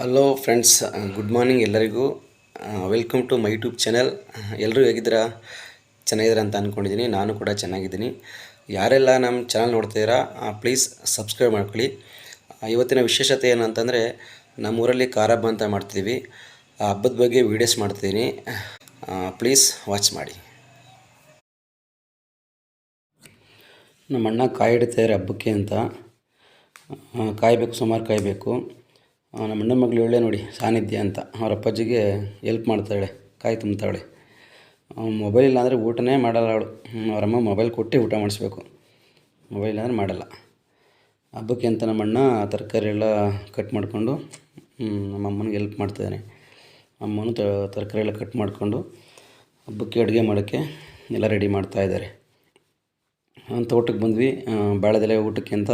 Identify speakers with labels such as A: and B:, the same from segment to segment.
A: Hello friends, good morning ಎಲ್ಲರಿಗೂ. Welcome to my YouTube channel. ಎಲ್ಲರೂ ಹೇಗಿದ್ದೀರಾ? ಚೆನ್ನಾಗಿದ್ದೀರಾ ಅಂತ ಅಂದ್ಕೊಂಡಿದ್ದೀನಿ. ನಾನು ಕೂಡ ಚೆನ್ನಾಗಿದ್ದೀನಿ. ಯಾರೆಲ್ಲ ನಮ್ಮ ಚಾನಲ್ ನೋಡ್ತಾಯಿದ್ದೀರಾ, ಪ್ಲೀಸ್ ಸಬ್ಸ್ಕ್ರೈಬ್ ಮಾಡ್ಕೊಳ್ಳಿ. ಇವತ್ತಿನ ವಿಶೇಷತೆ ಏನಂತಂದರೆ, ನಮ್ಮೂರಲ್ಲಿ ಕಾರ ಹಬ್ಬ ಅಂತ ಮಾಡ್ತೀವಿ. ಆ ಹಬ್ಬದ ಬಗ್ಗೆ ವೀಡಿಯೋಸ್ ಮಾಡ್ತಿದ್ದೀನಿ. ಪ್ಲೀಸ್ ವಾಚ್ ಮಾಡಿ. ನಮ್ಮ ಅಣ್ಣ ಕಾಯಿ ಹಿಡಿತಾರೆ ಹಬ್ಬಕ್ಕೆ ಅಂತ. ಕಾಯಬೇಕು, ಸುಮಾರು ಕಾಯಬೇಕು. ನಮ್ಮ ಅಣ್ಣನ ಮಗಳು ಒಳ್ಳೆ ನೋಡಿ, ಸಾನ್ನಿಧ್ಯ ಅಂತ. ಅವ್ರ ಅಪ್ಪಾಜಿಗೆ ಎಲ್ಪ್ ಮಾಡ್ತಾಳೆ, ಕಾಯಿ ತುಂಬ್ತಾಳೆ. ಮೊಬೈಲ್ ಇಲ್ಲಾಂದರೆ ಊಟನೇ ಮಾಡಲ್ಲ ಅವಳು. ಅವರಮ್ಮ ಮೊಬೈಲ್ ಕೊಟ್ಟು ಊಟ ಮಾಡಿಸ್ಬೇಕು, ಮೊಬೈಲ್ ಇಲ್ಲಾಂದರೆ ಮಾಡಲ್ಲ. ಹಬ್ಬಕ್ಕೆ ಅಂತ ನಮ್ಮ ಅಣ್ಣ ತರಕಾರಿ ಎಲ್ಲ ಕಟ್ ಮಾಡಿಕೊಂಡು ನಮ್ಮ ಅಮ್ಮನಿಗೆ ಎಲ್ಪ್ ಮಾಡ್ತಿದ್ದಾನೆ. ಅಮ್ಮನೂ ತರಕಾರಿ ಎಲ್ಲ ಕಟ್ ಮಾಡಿಕೊಂಡು ಹಬ್ಬಕ್ಕೆ ಅಡುಗೆ ಮಾಡೋಕ್ಕೆ ಎಲ್ಲ ರೆಡಿ ಮಾಡ್ತಾಯಿದ್ದಾರೆ. ತೋಟಕ್ಕೆ ಬಂದ್ವಿ, ಬಾಳೆದೆಲೆ ಊಟಕ್ಕೆ ಅಂತ.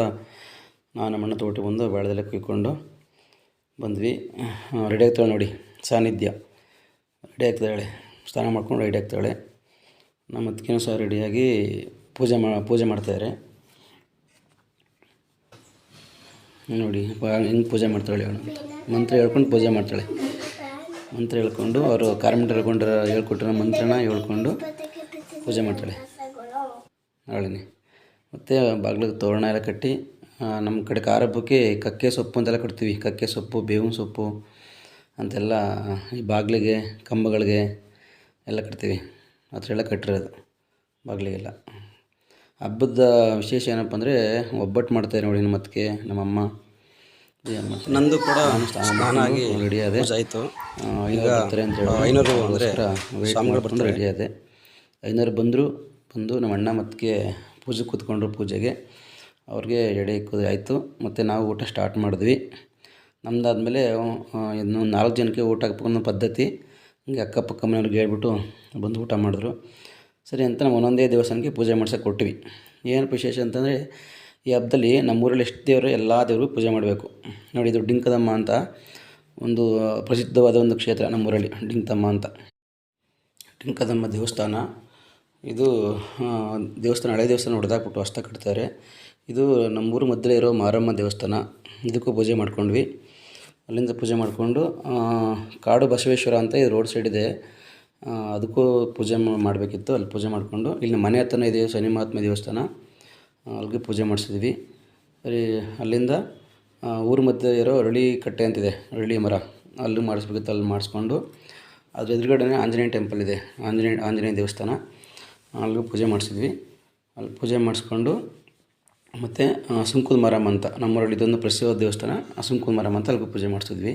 A: ನಮ್ಮ ಅಣ್ಣ ತೋಟಕ್ಕೆ ಬಂದು ಬಾಳೆದೆಲೆ ಕುಯ್ಕೊಂಡು ಬಂದ್ವಿ. ರೆಡಿ ಆಗ್ತಾಳೆ ನೋಡಿ, ಸಾನ್ನಿಧ್ಯ ರೆಡಿ ಆಗ್ತಾಳೆ. ಸ್ನಾನ ಮಾಡ್ಕೊಂಡು ರೆಡಿ ಆಗ್ತಾಳೆ. ನಮ್ಮ ಅತ್ತಿಗೆನೂ ಸಹ ರೆಡಿಯಾಗಿ ಪೂಜೆ ಮಾಡ್ತಾಯಿದ್ದಾರೆ ನೋಡಿ. ಹೆಂಗೆ ಪೂಜೆ ಮಾಡ್ತಾಳೆ ಅವಳು, ಮಂತ್ರ ಹೇಳ್ಕೊಂಡು ಪೂಜೆ ಮಾಡ್ತಾಳೆ. ಮಂತ್ರ ಹೇಳ್ಕೊಂಡು ಅವರು ಕಾರ್ಮೆಂಟ್ ಹೇಳ್ಕೊಟ್ಟಿರೋ ಮಂತ್ರನ ಹೇಳ್ಕೊಂಡು ಪೂಜೆ ಮಾಡ್ತಾಳೆ ಅವಳಿನಿ. ಮತ್ತು ಬಾಗಿಲಿಗೆ ತೋರಣ ಎಲ್ಲ ಕಟ್ಟಿ, ನಮ್ಮ ಕಡೆ ಕಾರ ಹಬ್ಬಕ್ಕೆ ಕಕ್ಕೆ ಸೊಪ್ಪು ಅಂತೆಲ್ಲ ಕಟ್ತೀವಿ. ಕಕ್ಕೆ ಸೊಪ್ಪು, ಬೇವಿನ ಸೊಪ್ಪು ಅಂತೆಲ್ಲ ಈ ಬಾಗಿಲಿಗೆ, ಕಂಬಗಳಿಗೆ ಎಲ್ಲ ಕಟ್ತೀವಿ. ಆ ಥರ ಎಲ್ಲ ಕಟ್ಟಿರೋದು ಬಾಗಿಲಿಗೆಲ್ಲ. ಹಬ್ಬದ ವಿಶೇಷ ಏನಪ್ಪ ಅಂದರೆ, ಒಬ್ಬಟ್ಟು ಮಾಡ್ತಾರೆ ನೋಡಿ ನಮ್ಮ ಅತ್ತಿಗೆ, ನಮ್ಮಮ್ಮ. ನಂದು ಕೂಡ ಸ್ನಾನ ಆಗಿ ರೆಡಿ ಆದೆ ಆಯಿತು. ಈಗ ಬರ್ತಾರೆ ಅಂತ ಹೇಳಿ 500 ಅಂದರೆ ಸ್ವಾಮಿಗಳು ಬರ್ತಾರೆ, ರೆಡಿ ಆದೆ. 500 ಬಂದು ನಮ್ಮ ಅಣ್ಣ ಮತ್ತಿಗೆ ಪೂಜೆ ಕೂತ್ಕೊಂಡ್ರು. ಪೂಜೆಗೆ ಅವ್ರಿಗೆ ಎಡೆ ಇಕ್ಕೋದು ಆಯಿತು. ಮತ್ತು ನಾವು ಊಟ ಸ್ಟಾರ್ಟ್ ಮಾಡಿದ್ವಿ. ನಮ್ಮದಾದ್ಮೇಲೆ ಇನ್ನು 4 ಜನಕ್ಕೆ ಊಟ ಹಾಕ್ಬೇಕು ಅನ್ನೋ ಪದ್ಧತಿ. ಹಂಗೆ ಅಕ್ಕಪಕ್ಕ ಮನೆಯವ್ರಿಗೆ ಹೇಳ್ಬಿಟ್ಟು ಬಂದು ಊಟ ಮಾಡಿದ್ರು. ಸರಿ ಅಂತ ನಾವು ಒಂದೊಂದೇ ದೇವಸ್ಥಾನಕ್ಕೆ ಪೂಜೆ ಮಾಡ್ಸೋಕೆ ಕೊಟ್ವಿ. ಏನು ವಿಶೇಷ ಅಂತಂದರೆ, ಈ ಹಬ್ಬದಲ್ಲಿ ನಮ್ಮೂರಲ್ಲಿ ಎಷ್ಟು ದೇವರು, ಎಲ್ಲ ದೇವ್ರಿಗೂ ಪೂಜೆ ಮಾಡಬೇಕು ನೋಡಿ. ಇದು ಡಿಂಕದಮ್ಮ ಅಂತ ಒಂದು ಪ್ರಸಿದ್ಧವಾದ ಒಂದು ಕ್ಷೇತ್ರ ನಮ್ಮೂರಲ್ಲಿ, ಡಿಂಕದಮ್ಮ ಅಂತ. ಡಿಂಕದಮ್ಮ ದೇವಸ್ಥಾನ ಇದು. ದೇವಸ್ಥಾನ ಹಳೆ ದೇವಸ್ಥಾನ ಹೊಡೆದಾಕ್ಬಿಟ್ಟು ಹೊಸ್ದಾಗಿ ಕಟ್ತಾರೆ. ಇದು ನಮ್ಮೂರು ಮಧ್ಯೆ ಇರೋ ಮಾರಮ್ಮ ದೇವಸ್ಥಾನ. ಇದಕ್ಕೂ ಪೂಜೆ ಮಾಡ್ಕೊಂಡ್ವಿ. ಅಲ್ಲಿಂದ ಪೂಜೆ ಮಾಡಿಕೊಂಡು ಕಾಡು ಬಸವೇಶ್ವರ ಅಂತ ಇದು ರೋಡ್ ಸೈಡ್ ಇದೆ, ಅದಕ್ಕೂ ಪೂಜೆ ಮಾಡಬೇಕಿತ್ತು. ಅಲ್ಲಿ ಪೂಜೆ ಮಾಡಿಕೊಂಡು, ಇಲ್ಲಿ ಮನೆ ಹತ್ರನೇ ಇದೆ ಶನಿ ಮಹಾತ್ಮ ದೇವಸ್ಥಾನ, ಅಲ್ಲಿಗೆ ಪೂಜೆ ಮಾಡಿಸಿದ್ವಿ. ಸರಿ, ಅಲ್ಲಿಂದ ಊರ ಮಧ್ಯೆ ಇರೋ ಅರಳಿ ಕಟ್ಟೆ ಅಂತಿದೆ, ಅರಳಿ ಮರ, ಅಲ್ಲೂ ಮಾಡಿಸ್ಬೇಕಿತ್ತು. ಅಲ್ಲಿ ಮಾಡಿಸ್ಕೊಂಡು ಅದ್ರ ಎದುರುಗಡೆನೇ ಆಂಜನೇಯ ಟೆಂಪಲ್ ಇದೆ, ಆಂಜನೇಯ ದೇವಸ್ಥಾನ, ಅಲ್ಲಿಗೂ ಪೂಜೆ ಮಾಡಿಸಿದ್ವಿ. ಅಲ್ಲಿ ಪೂಜೆ ಮಾಡಿಸ್ಕೊಂಡು ಮತ್ತು ಸುಂಕದ ಮಾರಮ್ಮ ಅಂತ ನಮ್ಮೂರಲ್ಲಿ ಇದೊಂದು ಪ್ರಸಿದ್ಧ ದೇವಸ್ಥಾನ, ಸುಂಕದ ಮಾರಮ್ಮ ಅಂತ ಅಲ್ಲಿಗೂ ಪೂಜೆ ಮಾಡಿಸಿದ್ವಿ.